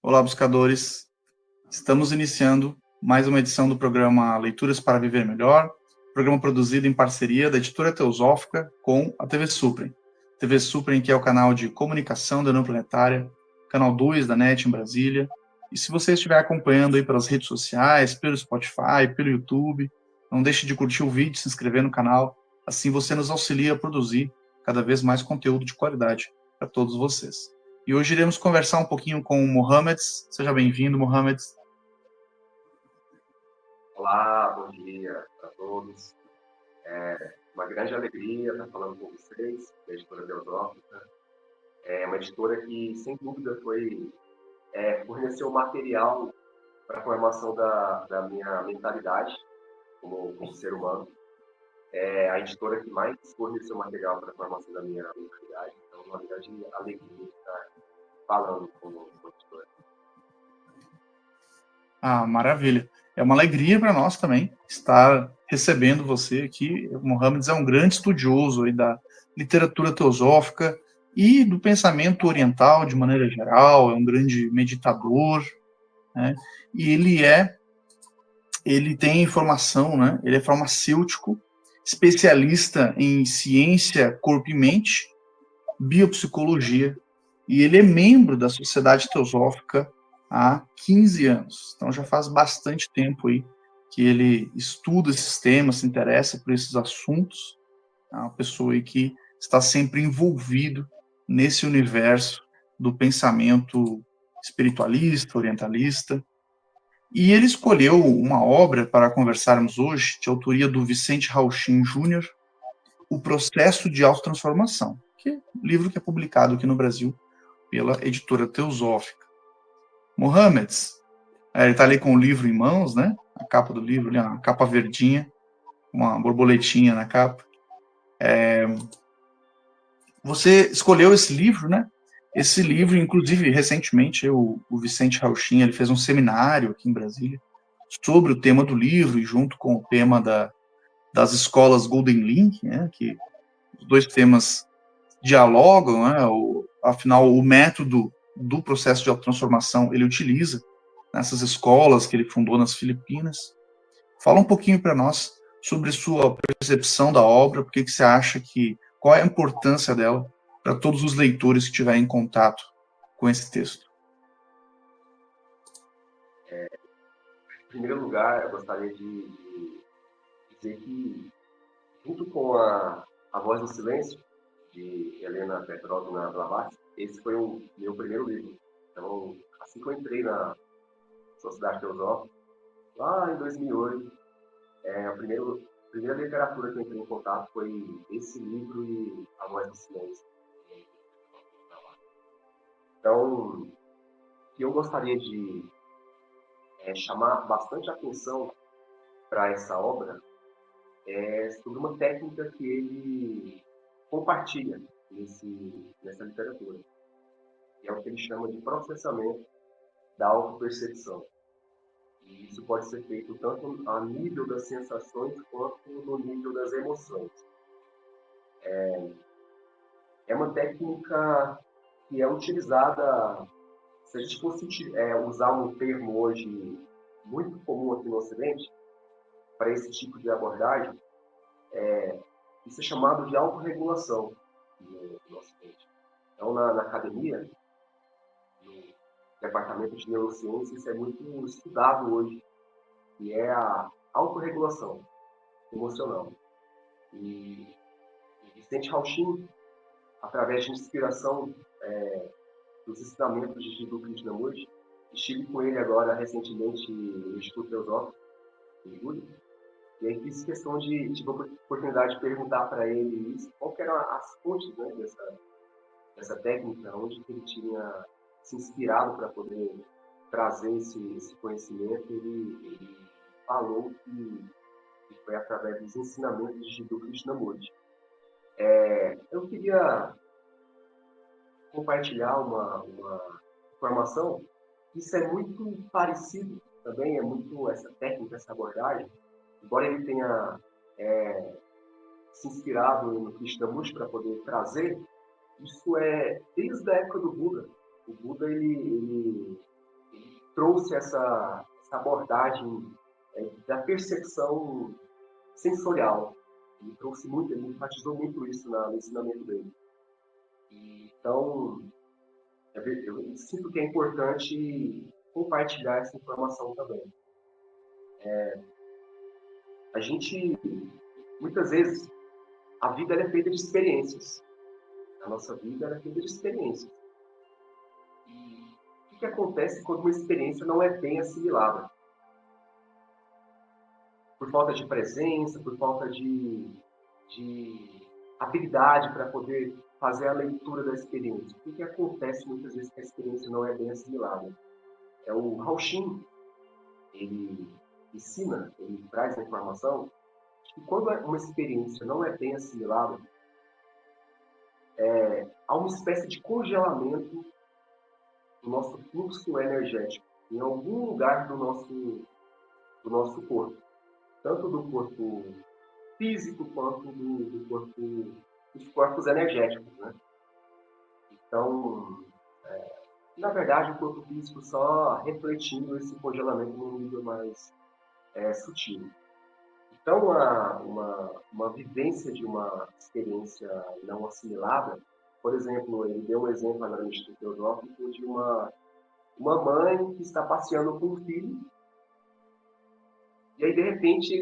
Olá, buscadores. Estamos iniciando mais uma edição do programa Leituras para Viver Melhor, programa produzido em parceria da Editora Teosófica com a TV Suprem. TV Suprem, que é o canal de comunicação da União Planetária, canal 2 da NET em Brasília. E se você estiver acompanhando aí pelas redes sociais, pelo Spotify, pelo YouTube, não deixe de curtir o vídeo, se inscrever no canal. Assim você nos auxilia a produzir cada vez mais conteúdo de qualidade para todos vocês. E hoje iremos conversar um pouquinho com o Mohamed. Seja bem-vindo, Mohamed. Olá, bom dia para todos. É uma grande alegria estar falando com vocês, da Editora Teosófica. É uma editora que, sem dúvida, forneceu material para a formação da minha mentalidade como ser humano. É a editora que mais forneceu material para a formação da minha mentalidade. Então, é uma grande alegria estar falando com a editora. Ah, maravilha. É uma alegria para nós também estar recebendo você aqui. O Mohamed é um grande estudioso aí da literatura teosófica e do pensamento oriental de maneira geral, é um grande meditador, né? E ele tem formação, né? Ele é farmacêutico, especialista em ciência, corpo e mente, biopsicologia, e ele é membro da Sociedade Teosófica há 15 anos. Então já faz bastante tempo aí que ele estuda esses temas, se interessa por esses assuntos. É uma pessoa aí que está sempre envolvido nesse universo do pensamento espiritualista, orientalista. E ele escolheu uma obra para conversarmos hoje, de autoria do Vicente Rauchin Júnior, O Processo de Autotransformação, que é um livro que é publicado aqui no Brasil pela editora Teosófica. Mohamed, ele está ali com o livro em mãos, né? A capa do livro, ali, uma capa verdinha, uma borboletinha na capa. Você escolheu esse livro, né? Esse livro, inclusive, recentemente, o Vicente Rauchin, ele fez um seminário aqui em Brasília sobre o tema do livro, e junto com o tema das escolas Golden Link, né? Que os dois temas dialogam, né? Afinal, o método do processo de autotransformação ele utiliza nessas escolas que ele fundou nas Filipinas. Fala um pouquinho para nós sobre sua percepção da obra, por que você acha qual é a importância dela para todos os leitores que tiverem contato com esse texto. Em primeiro lugar, eu gostaria de dizer que, junto com a Voz do Silêncio, de Helena Petrovna Blavatsky, esse foi o meu primeiro livro. Então, assim que eu entrei na Sociedade Teosófica, lá em 2008, a primeira literatura que eu entrei em contato foi esse livro e A Voz do Silêncio. Então, o que eu gostaria de chamar bastante atenção para essa obra é sobre uma técnica que ele compartilha nessa literatura, que é o que ele chama de processamento da autopercepção. E isso pode ser feito tanto a nível das sensações quanto no nível das emoções. É uma técnica que é utilizada, se a gente fosse usar um termo hoje muito comum aqui no Ocidente, para esse tipo de abordagem, isso é chamado de autorregulação no Ocidente. Então, na academia, no departamento de neurociência, isso é muito estudado hoje, que é a autorregulação emocional. E Vicente Rauchin, através de inspiração dos ensinamentos de Jiddu Krishnamurti, estive com ele agora recentemente no Instituto Teosófico, em julho, e aí fiz questão de tive a oportunidade de perguntar para ele isso, qual que eram as fontes, né, dessa técnica, onde que ele tinha se inspirado para poder trazer esse conhecimento. Ele falou que foi através dos ensinamentos de Jiddu Krishnamurti. Eu queria compartilhar uma informação. Isso é muito parecido também, é muito essa técnica, essa abordagem, embora ele tenha se inspirado no Krishnamurti para poder trazer, isso é desde a época do Buda. O Buda ele trouxe essa abordagem da percepção sensorial. Ele trouxe muito, ele enfatizou muito isso no ensinamento dele. Então, eu sinto que é importante compartilhar essa informação também. A gente, muitas vezes, a vida é feita de experiências. A nossa vida é feita de experiências. E o que acontece quando uma experiência não é bem assimilada? Por falta de presença, por falta de habilidade para poder fazer a leitura da experiência. O que acontece muitas vezes que a experiência não é bem assimilada? O Hao-Shin, ele ensina, ele traz a informação que quando uma experiência não é bem assimilada, há uma espécie de congelamento do nosso fluxo energético em algum lugar do nosso corpo. Tanto do corpo físico quanto dos corpos energéticos, né? Então, na verdade, o corpo físico só refletindo esse congelamento num nível mais sutil. Então, uma vivência de uma experiência não assimilada, por exemplo, ele deu um exemplo agora no Instituto Teosófico de uma mãe que está passeando com o filho, e aí, de repente,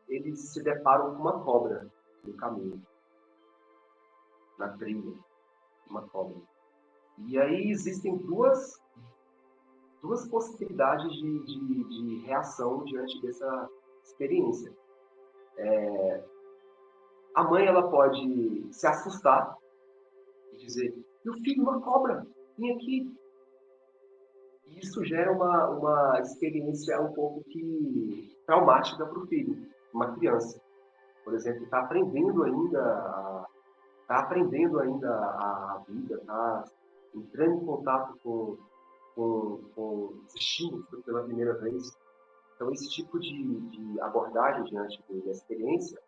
eles se deparam com uma cobra no caminho, na trilha, uma cobra. E aí existem duas possibilidades de reação diante dessa experiência. A mãe ela pode se assustar e dizer: meu filho, uma cobra, vem aqui. E isso gera uma experiência um pouco que traumática para o filho, uma criança. Por exemplo, está aprendendo ainda a vida, está entrando em contato com os estímulos pela primeira vez. Então, esse tipo de abordagem diante da experiência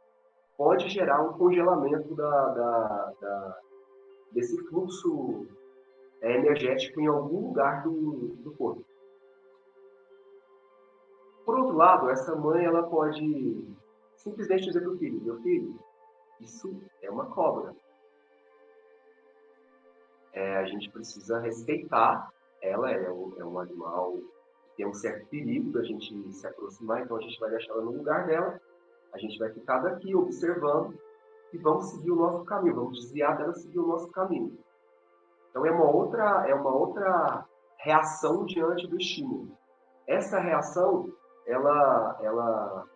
pode gerar um congelamento desse fluxo energético em algum lugar do corpo. Por outro lado, essa mãe ela pode simplesmente dizer para o filho: meu filho, isso é uma cobra. A gente precisa respeitar ela, é um animal que tem um certo perigo da gente se aproximar, então a gente vai deixar ela no lugar dela, a gente vai ficar daqui observando e vamos seguir o nosso caminho, vamos desviar dela e seguir o nosso caminho. Então é uma outra reação diante do estímulo. Essa reação, ela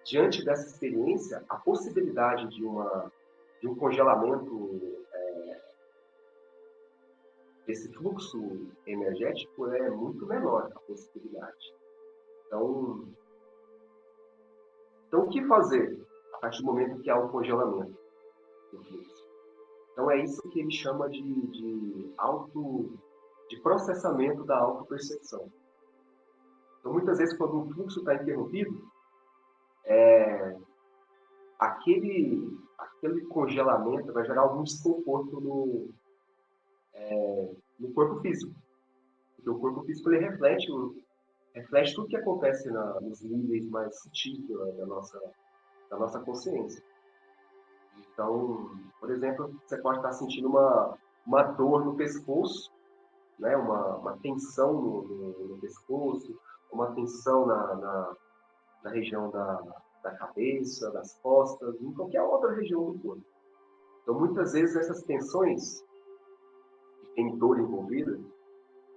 diante dessa experiência, a possibilidade de um congelamento desse fluxo energético é muito menor, a possibilidade. Então, o que fazer a partir do momento que há um congelamento do fluxo? Então, é isso que ele chama de processamento da autopercepção. Então, muitas vezes, quando o fluxo está interrompido, aquele congelamento vai gerar algum desconforto no corpo físico. Porque o corpo físico ele reflete tudo que acontece nos níveis mais sutis da nossa consciência. Então, por exemplo, você pode estar sentindo uma dor no pescoço, né? uma tensão no pescoço, uma tensão na região da cabeça, das costas, em qualquer outra região do corpo. Então, muitas vezes, essas tensões, que tem dor envolvida,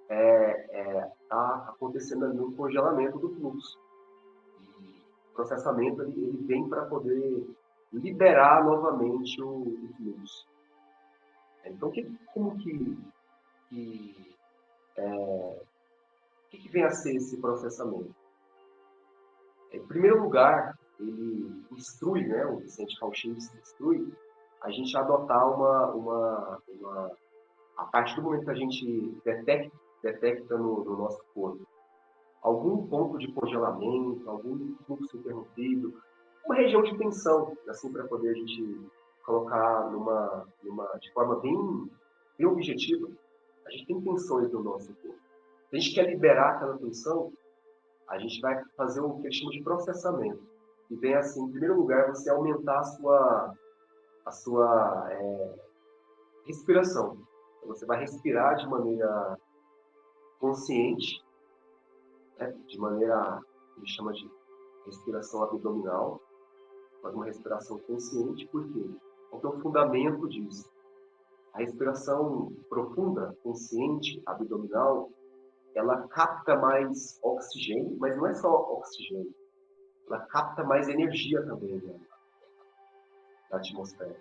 está acontecendo ali um congelamento do fluxo. E o processamento ele vem para poder liberar novamente o fluxo. Então, o que vem a ser esse processamento? Em primeiro lugar, ele instrui, né, o Vicente Hao-Shin instrui a gente adotar a partir do momento que a gente detecta no nosso corpo algum ponto de congelamento, algum fluxo interrompido, uma região de tensão, assim, para poder a gente colocar de forma bem objetiva. A gente tem tensões no nosso corpo. Se a gente quer liberar aquela tensão, a gente vai fazer o que eles chamam de processamento. E vem assim, em primeiro lugar, você aumentar a sua respiração. Então, você vai respirar de maneira consciente, né? De maneira, ele chama de respiração abdominal, mas uma respiração consciente, por quê? Porque é o fundamento disso. A respiração profunda, consciente, abdominal, ela capta mais oxigênio, mas não é só oxigênio, ela capta mais energia também, né, da atmosfera.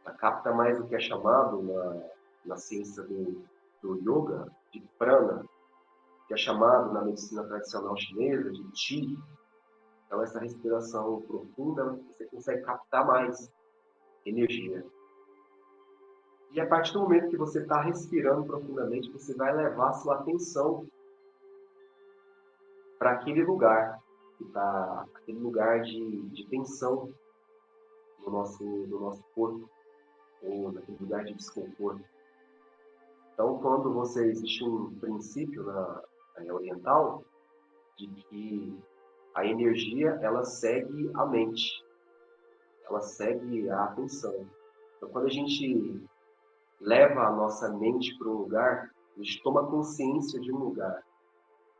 Ela capta mais o que é chamado na ciência do yoga de prana, que é chamado na medicina tradicional chinesa de qi. Então, essa respiração profunda, você consegue captar mais energia. E a partir do momento que você está respirando profundamente, você vai levar a sua atenção para aquele lugar, aquele lugar de tensão no nosso corpo, ou naquele lugar de desconforto. Então, quando existe um princípio na oriental de que a energia ela segue a mente, ela segue a atenção. Então, quando a gente leva a nossa mente para um lugar, a gente toma consciência de um lugar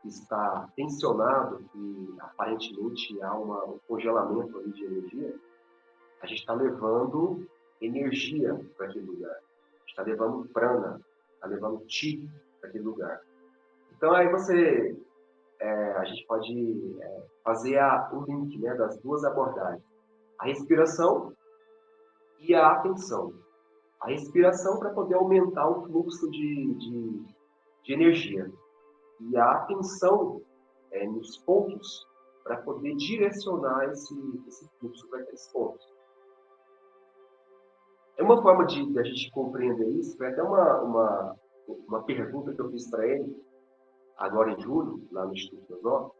que está tensionado, que aparentemente há um congelamento ali de energia, a gente está levando energia para aquele lugar. A gente está levando prana, está levando chi para aquele lugar. Então aí a gente pode fazer o link, né, das duas abordagens. A respiração e a atenção. A respiração para poder aumentar o fluxo de energia. E a atenção nos pontos para poder direcionar esse fluxo para aqueles pontos. É uma forma de a gente compreender isso. Foi até uma pergunta que eu fiz para ele, agora em julho, lá no Instituto Teosófico,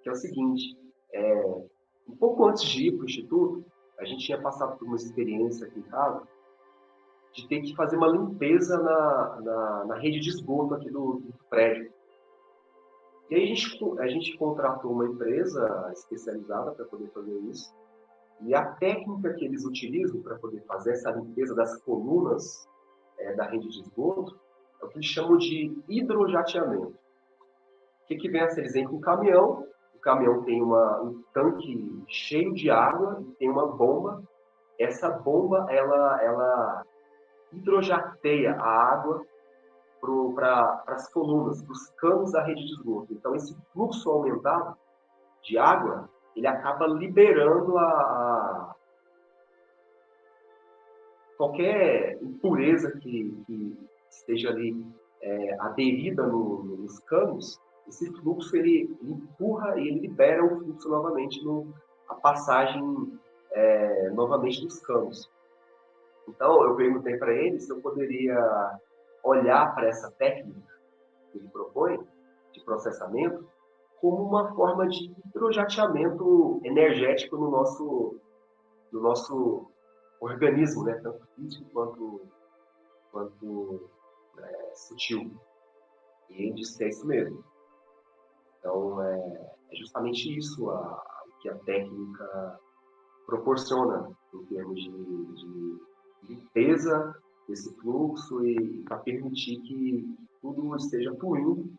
que é o seguinte: um pouco antes de ir para o Instituto, a gente tinha passado por uma experiência aqui em casa de ter que fazer uma limpeza na rede de esgoto aqui do prédio. E aí a gente contratou uma empresa especializada para poder fazer isso. E a técnica que eles utilizam para poder fazer essa limpeza das colunas da rede de esgoto é o que eles chamam de hidrojateamento. O que vem a ser? Eles vêm com um caminhão, o caminhão tem um tanque cheio de água e tem uma bomba. Essa bomba, ela hidrojateia a água para as colunas, para os canos da rede de esgoto. Então, esse fluxo aumentado de água, ele acaba liberando qualquer impureza que esteja ali aderida nos canos. Esse fluxo ele empurra e ele libera o fluxo novamente, a passagem novamente dos canos. Então, eu perguntei para ele se eu poderia olhar para essa técnica que ele propõe, de processamento, como uma forma de hidrojateamento energético no nosso organismo, né? Tanto físico quanto sutil. E ele disse que é isso mesmo. Então, é justamente isso que a técnica proporciona em termos de limpeza desse fluxo e para permitir que tudo esteja fluindo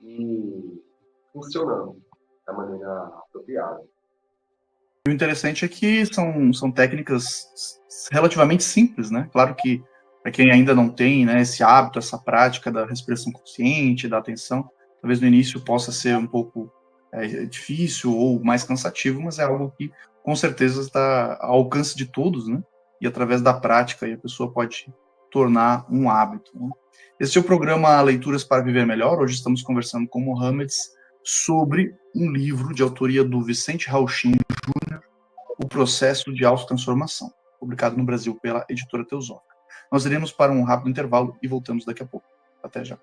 e funcionando da maneira apropriada. O interessante é que são técnicas relativamente simples, né? Claro que para quem ainda não tem, né, esse hábito, essa prática da respiração consciente, da atenção, talvez no início possa ser um pouco difícil ou mais cansativo, mas é algo que com certeza está ao alcance de todos, né? E através da prática a pessoa pode tornar um hábito, né? Esse é o programa Leituras para Viver Melhor. Hoje estamos conversando com Mohamed sobre um livro de autoria do Vicente Rauchin Júnior, O Processo de Autotransformação, publicado no Brasil pela editora Teosófica. Nós iremos para um rápido intervalo e voltamos daqui a pouco. Até já.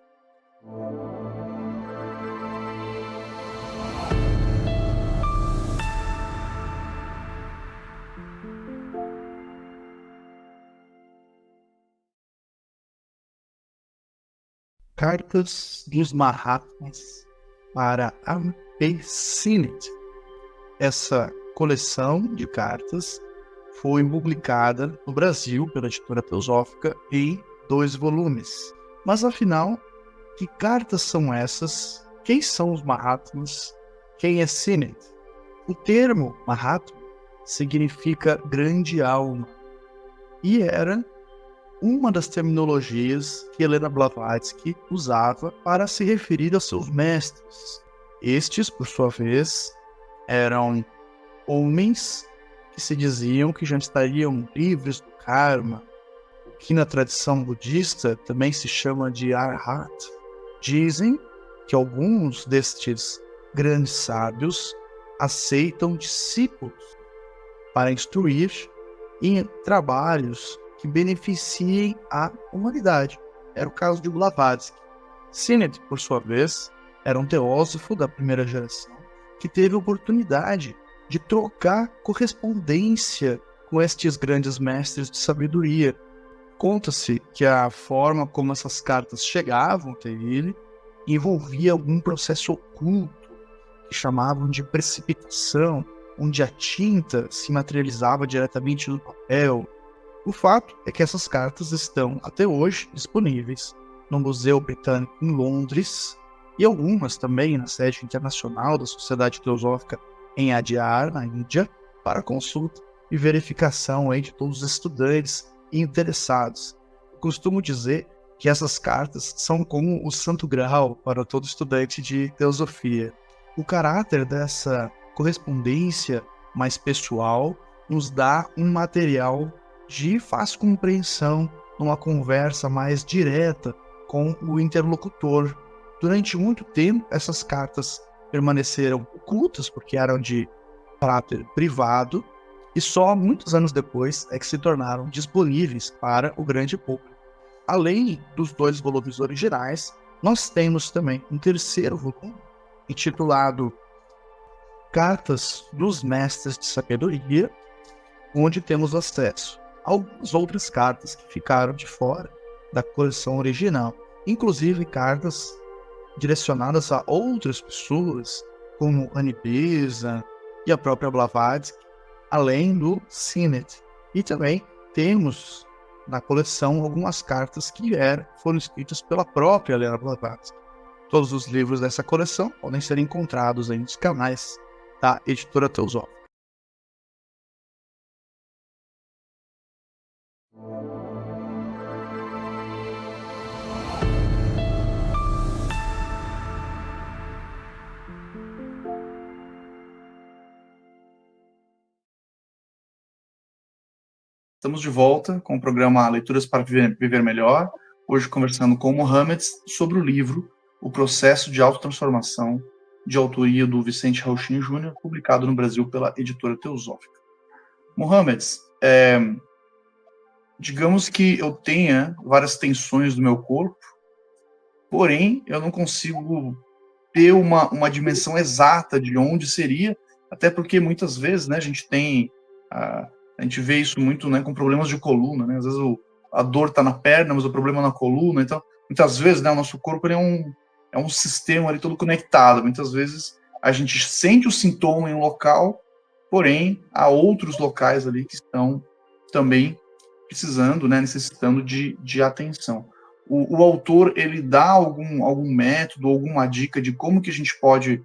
Cartas dos Mahatmas para Ampecinet. Essa coleção de cartas foi publicada no Brasil pela Editora Teosófica em 2 volumes. Mas afinal, que cartas são essas? Quem são os Mahatmas? Quem é Sinet? O termo Mahatma significa grande alma e era uma das terminologias que Helena Blavatsky usava para se referir aos seus mestres. Estes, por sua vez, eram homens que se diziam que já estariam livres do karma, o que na tradição budista também se chama de arhat. Dizem que alguns destes grandes sábios aceitam discípulos para instruir em trabalhos que beneficiem a humanidade. Era o caso de Blavatsky. Sinet, por sua vez, era um teósofo da primeira geração que teve a oportunidade de trocar correspondência com estes grandes mestres de sabedoria. Conta-se que a forma como essas cartas chegavam até ele envolvia algum processo oculto que chamavam de precipitação, onde a tinta se materializava diretamente no papel. O fato é que essas cartas estão até hoje disponíveis no Museu Britânico em Londres e algumas também na sede internacional da Sociedade Teosófica em Adyar, na Índia, para consulta e verificação aí de todos os estudantes e interessados. Eu costumo dizer que essas cartas são como o santo graal para todo estudante de teosofia. O caráter dessa correspondência mais pessoal nos dá um material de fácil compreensão numa conversa mais direta com o interlocutor. Durante muito tempo, essas cartas permaneceram ocultas porque eram de caráter privado e só muitos anos depois é que se tornaram disponíveis para o grande público. Além dos 2 volumes originais, nós temos também um terceiro volume intitulado Cartas dos Mestres de Sabedoria, onde temos acesso a algumas outras cartas que ficaram de fora da coleção original, inclusive cartas direcionadas a outras pessoas, como Anibesa e a própria Blavatsky, além do Sinet. E também temos na coleção algumas cartas que foram escritas pela própria Helena Blavatsky. Todos os livros dessa coleção podem ser encontrados aí nos canais da Editora Teosófica. Estamos de volta com o programa Leituras para Viver Melhor, hoje conversando com o Mohamed sobre o livro O Processo de Autotransformação, de autoria do Vicente Rauchin Jr., publicado no Brasil pela Editora Teosófica. Mohamed, digamos que eu tenha várias tensões do meu corpo, porém eu não consigo ter uma dimensão exata de onde seria, até porque muitas vezes, né, a gente vê isso muito, né, com problemas de coluna, né? Às vezes a dor está na perna, mas o problema é na coluna. Então, muitas vezes, né, o nosso corpo ele é um sistema ali todo conectado. Muitas vezes a gente sente o sintoma em um local, porém há outros locais ali que estão também precisando, né, necessitando de atenção. O autor ele dá algum método, alguma dica de como que a gente pode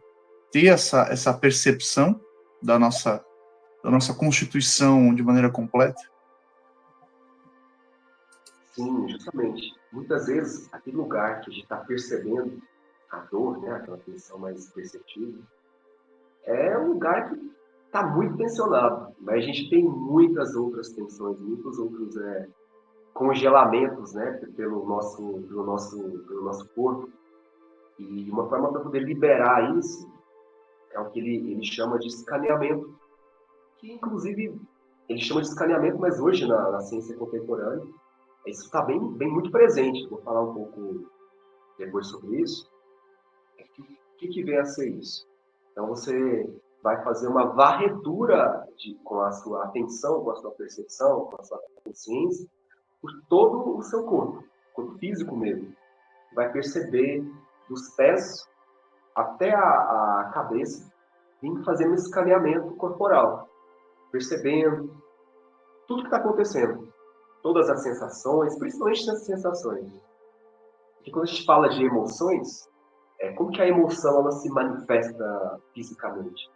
ter essa percepção da nossa constituição de maneira completa? Sim, justamente. Muitas vezes, aquele lugar que a gente está percebendo a dor, né, aquela tensão mais perceptível, é um lugar que está muito tensionado, mas a gente tem muitas outras tensões, muitos outros congelamentos, né, pelo nosso corpo. E uma forma para poder liberar isso é o que ele chama de escaneamento, que inclusive ele chama de escaneamento, mas hoje na ciência contemporânea isso está bem muito presente. Vou falar um pouco depois sobre isso. O que vem a ser isso? Então você vai fazer uma varredura com a sua atenção, com a sua percepção, com a sua consciência, por todo o seu corpo físico mesmo. vai perceber dos pés até a cabeça, vem fazendo um escaneamento corporal, percebendo tudo que está acontecendo, todas as sensações, principalmente as sensações. Porque quando a gente fala de emoções, como que a emoção ela se manifesta fisicamente?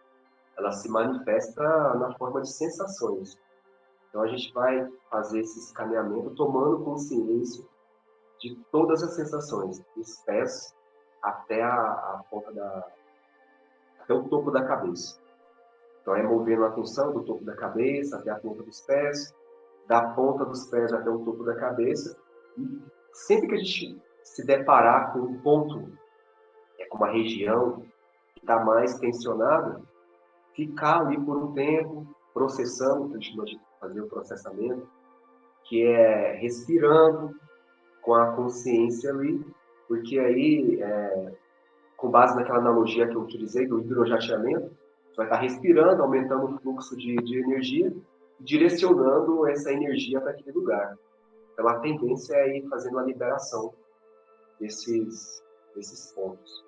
Ela se manifesta na forma de sensações. Então a gente vai fazer esse escaneamento tomando consciência de todas as sensações, dos pés até a ponta até o topo da cabeça. Então é movendo a atenção do topo da cabeça até a ponta dos pés, da ponta dos pés até o topo da cabeça. E sempre que a gente se deparar com um ponto, com uma região que está mais tensionada, ficar ali por um tempo, processando, que a gente chama de fazer o processamento, que é respirando com a consciência ali, porque aí, com base naquela analogia que eu utilizei do hidrojateamento, você vai estar respirando, aumentando o fluxo de energia, direcionando essa energia para aquele lugar. Então, a tendência é ir fazendo a liberação desses pontos.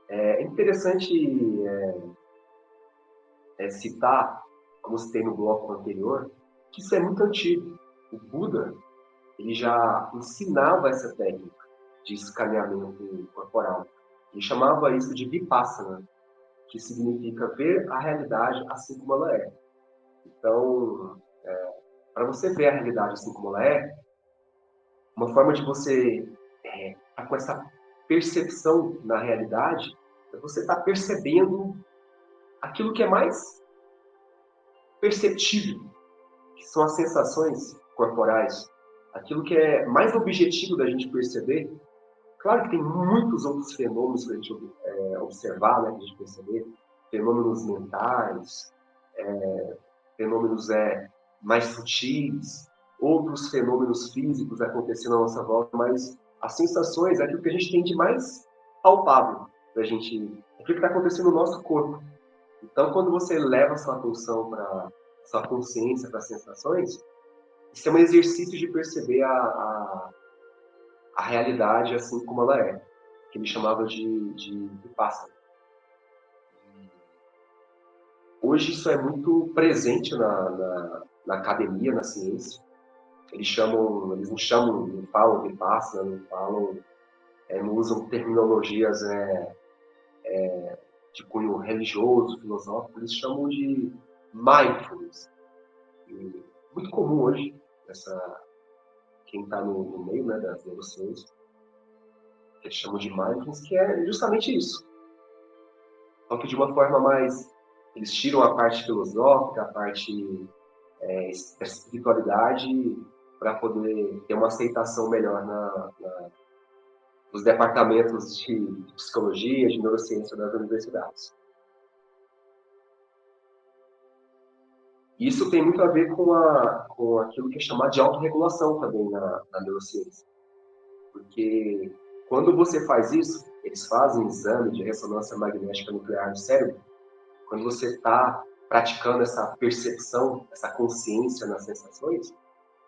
É interessante citar, como citei no bloco anterior, que isso é muito antigo. O Buda ele já ensinava essa técnica de escaneamento corporal. Ele chamava isso de Vipassana, que significa ver a realidade assim como ela é. Então, para você ver a realidade assim como ela é, uma forma de você estar com essa percepção na realidade é você estar percebendo aquilo que é mais perceptível, que são as sensações corporais, aquilo que é mais objetivo da gente perceber. Claro que tem muitos outros fenômenos para a gente observar, né, para a gente perceber, fenômenos mentais, fenômenos mais sutis, outros fenômenos físicos acontecendo à nossa volta, mas as sensações é aquilo que a gente tem de mais palpável para a gente, é aquilo que está acontecendo no nosso corpo. Então, quando você leva a sua atenção para sua consciência para as sensações, isso é um exercício de perceber a realidade assim como ela é, que ele chamava de Vipassana. Hoje isso é muito presente na academia, na ciência. Eles não falam Vipassana, não usam terminologias de cunho religioso, filosófico, eles chamam de mindfulness. E muito comum hoje, quem está no meio, né, das neurociências, que eles chamam de mindfulness, que é justamente isso. Só que de uma forma mais... Eles tiram a parte filosófica, a parte da espiritualidade, para poder ter uma aceitação melhor nos departamentos de psicologia, de neurociência das universidades. Isso tem muito a ver com aquilo que é chamado de autorregulação também na neurociência. Porque quando você faz isso, eles fazem um exame de ressonância magnética nuclear no cérebro, quando você está praticando essa percepção, essa consciência nas sensações,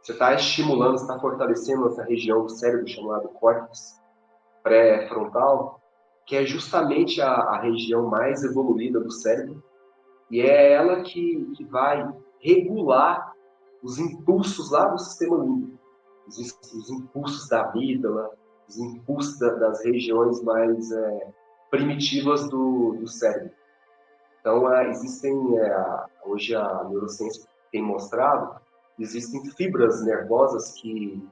você está estimulando, você está fortalecendo essa região do cérebro chamada córtex pré-frontal, que é justamente a região mais evoluída do cérebro, e é ela que vai regular os impulsos lá do sistema límbico, os impulsos da amígdala, os impulsos das regiões mais primitivas do cérebro. Então, hoje a neurociência tem mostrado, existem fibras nervosas que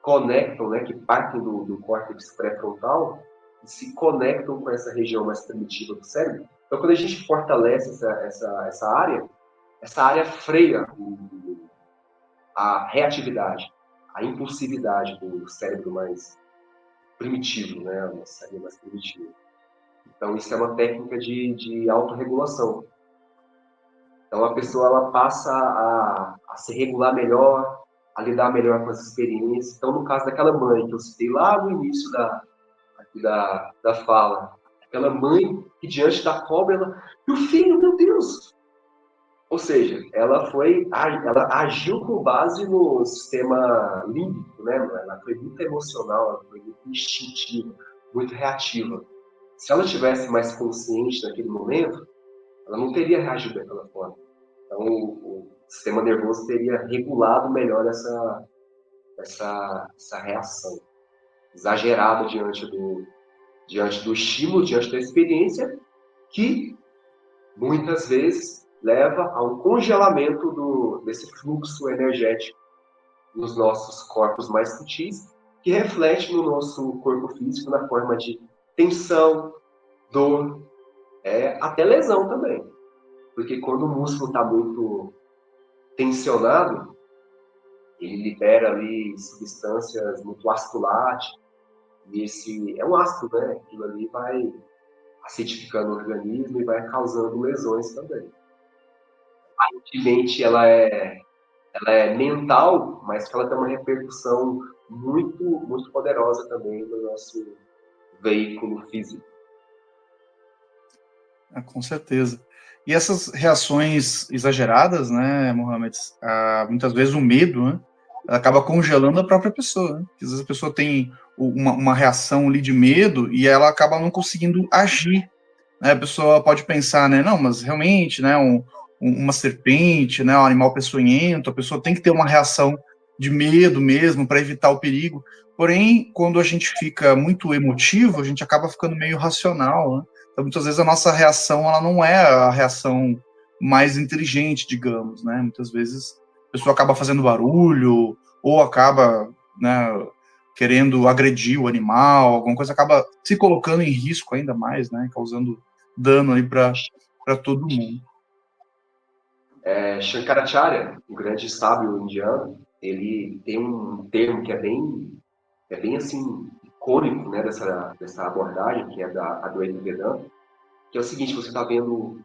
conectam, né, que partem do córtex pré-frontal e se conectam com essa região mais primitiva do cérebro. Então, quando a gente fortalece essa área freia a reatividade, a impulsividade do cérebro mais primitivo, né, o cérebro mais primitivo. Então, isso é uma técnica de autorregulação. Então, a pessoa ela passa a se regular melhor, a lidar melhor com as experiências. Então, no caso daquela mãe que eu citei lá no início da fala, aquela mãe que diante da cobra, ela, meu filho, meu Deus! Ou seja, ela agiu com base no sistema límbico, né? Ela foi muito emocional, ela foi muito instintiva, muito reativa. Se ela tivesse mais consciente naquele momento, ela não teria reagido daquela forma. Então, o sistema nervoso teria regulado melhor essa reação exagerada diante do estímulo, diante da experiência, que muitas vezes leva a um congelamento desse fluxo energético nos nossos corpos mais sutis, que reflete no nosso corpo físico na forma de tensão, dor, até lesão também. Porque quando o músculo está muito tensionado, ele libera ali substâncias muito ácido lático, e esse é um ácido, né? Aquilo ali vai acidificando o organismo e vai causando lesões também. Aparentemente ela é mental, mas que ela tem uma repercussão muito, muito poderosa também no nosso veículo físico. Com certeza. E essas reações exageradas, né, Mohamed, muitas vezes o medo, né, acaba congelando a própria pessoa. Né? Às vezes a pessoa tem uma reação ali de medo e ela acaba não conseguindo agir. Né? A pessoa pode pensar, né, não, mas realmente, né, uma serpente, né, um animal peçonhento, a pessoa tem que ter uma reação de medo mesmo para evitar o perigo. Porém, quando a gente fica muito emotivo, a gente acaba ficando meio racional, né? Então, muitas vezes a nossa reação ela não é a reação mais inteligente, digamos, né? Muitas vezes a pessoa acaba fazendo barulho ou acaba, né, querendo agredir o animal, alguma coisa acaba se colocando em risco ainda mais, né? Causando dano aí para todo mundo. Shankaracharya, um grande sábio indiano, ele tem um termo que é bem assim icônico, né, dessa abordagem, que é da Advaita Vedanta, que é o seguinte: você está vendo,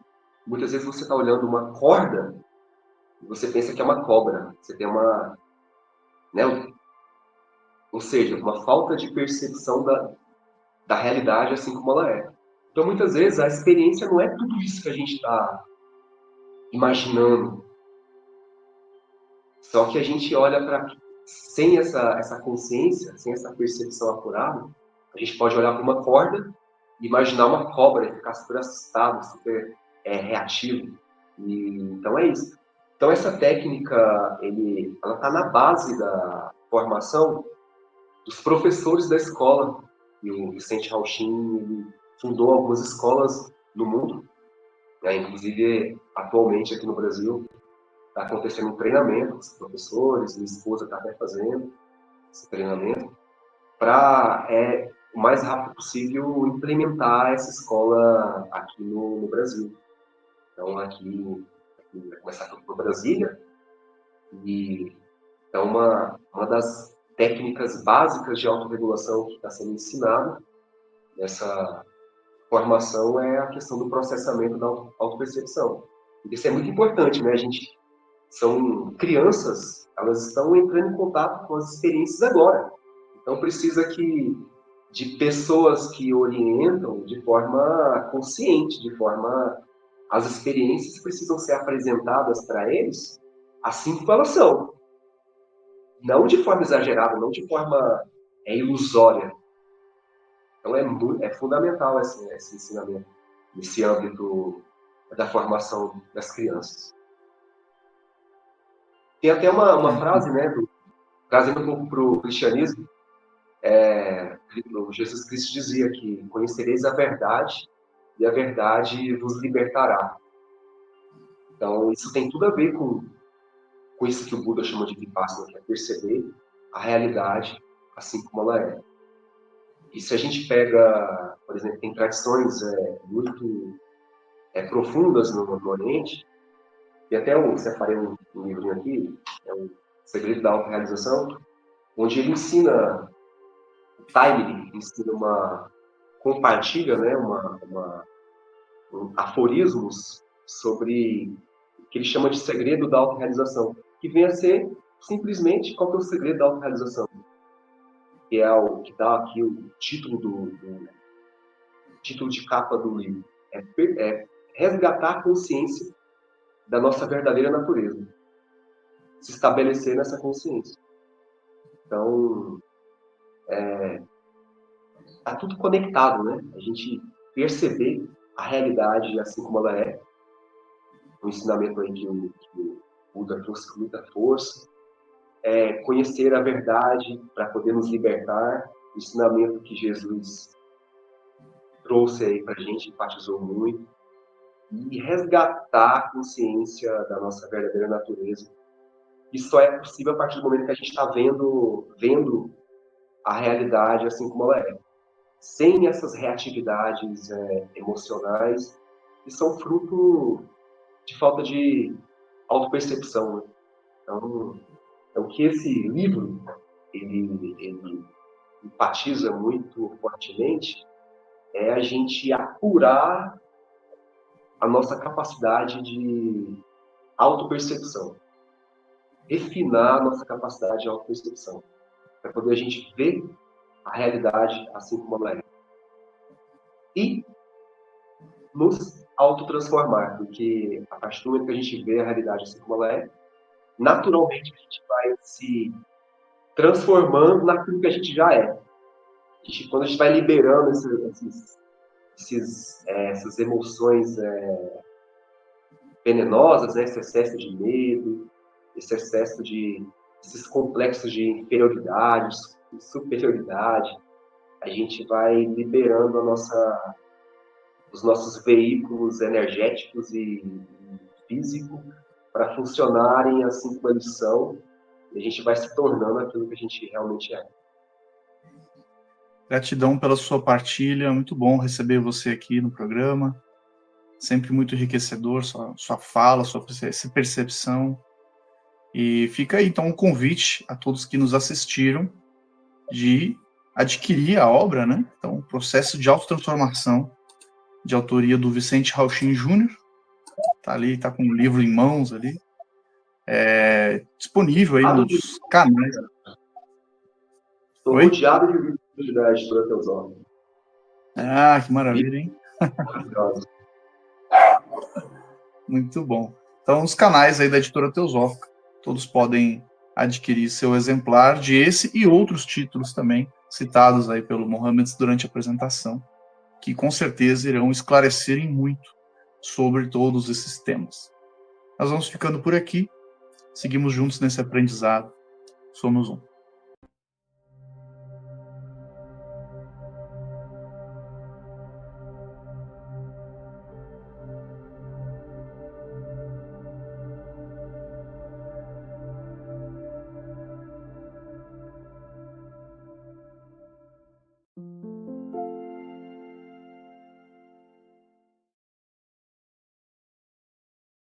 muitas vezes você está olhando uma corda e você pensa que é uma cobra. Você tem uma, né, ou seja, uma falta de percepção da realidade assim como ela é. Então, muitas vezes a experiência não é tudo isso que a gente está imaginando. Só que a gente olha para, sem essa consciência, sem essa percepção apurada, a gente pode olhar para uma corda e imaginar uma cobra e ficar super assustado, super reativo. Então é isso. Então essa técnica, ela está na base da formação dos professores da escola. E o Vicente Rauchin, ele fundou algumas escolas no mundo, né? Inclusive atualmente aqui no Brasil está acontecendo um treinamento com os professores, minha esposa está até fazendo esse treinamento, para, o mais rápido possível, implementar essa escola aqui no Brasil. Então, aqui vai começar tudo por Brasília, e é uma das técnicas básicas de autorregulação que está sendo ensinada nessa formação é a questão do processamento da autopercepção. Isso é muito importante, né? São crianças, elas estão entrando em contato com as experiências agora. Então precisa de pessoas que orientam de forma consciente, as experiências precisam ser apresentadas para eles assim como elas são. Não de forma exagerada, não de forma ilusória. Então é fundamental esse ensinamento nesse âmbito da formação das crianças. Tem até uma frase, né, trazendo um pouco para o cristianismo, Jesus Cristo dizia que conhecereis a verdade e a verdade vos libertará. Então, isso tem tudo a ver com isso que o Buda chama de vipassana, que é perceber a realidade assim como ela é. E se a gente pega, por exemplo, tem tradições muito profundas no Oriente, e até eu separei um livrinho aqui, é o Segredo da Autorrealização, onde ele ensina o timing, compartilha, né, aforismos sobre o que ele chama de segredo da autorrealização, que vem a ser simplesmente qual que é o segredo da autorrealização, que é o que dá aqui o título título de capa do livro, é resgatar a consciência da nossa verdadeira natureza, se estabelecer nessa consciência. Então, está tudo conectado, né? A gente perceber a realidade assim como ela é, o ensinamento aí que o Buda trouxe com muita força, conhecer a verdade para poder nos libertar, o ensinamento que Jesus trouxe aí para a gente, enfatizou muito, e resgatar a consciência da nossa verdadeira natureza. Isso só é possível a partir do momento que a gente está vendo a realidade assim como ela é. Sem essas reatividades emocionais, que são fruto de falta de autopercepção, né? Então, o que esse livro ele enfatiza muito fortemente é a gente apurar a nossa capacidade de autopercepção, refinar a nossa capacidade de autopercepção, para poder a gente ver a realidade assim como ela é. E nos autotransformar, porque a partir do momento que a gente vê a realidade assim como ela é, naturalmente a gente vai se transformando naquilo que a gente já é. Quando a gente vai liberando essas emoções venenosas, né? Esse excesso de medo, esse excesso esses complexos de inferioridade, de superioridade, a gente vai liberando os nossos veículos energéticos e físicos para funcionarem assim como eles são, e a gente vai se tornando aquilo que a gente realmente é. Gratidão pela sua partilha, muito bom receber você aqui no programa, sempre muito enriquecedor, sua fala, sua percepção. E fica aí, então, um convite a todos que nos assistiram de adquirir a obra, né? Então, o Processo de Autotransformação, de autoria do Vicente Rauchin Júnior, tá ali, tá com o livro em mãos ali, disponível aí nos canais. Estou rodeado de livros da editora Teosófica. Ah, que maravilha, hein? Muito bom. Então, os canais aí da editora Teosófica, todos podem adquirir seu exemplar de esse e outros títulos também, citados aí pelo Mohamed durante a apresentação, que com certeza irão esclarecer muito sobre todos esses temas. Nós vamos ficando por aqui, seguimos juntos nesse aprendizado. Somos um.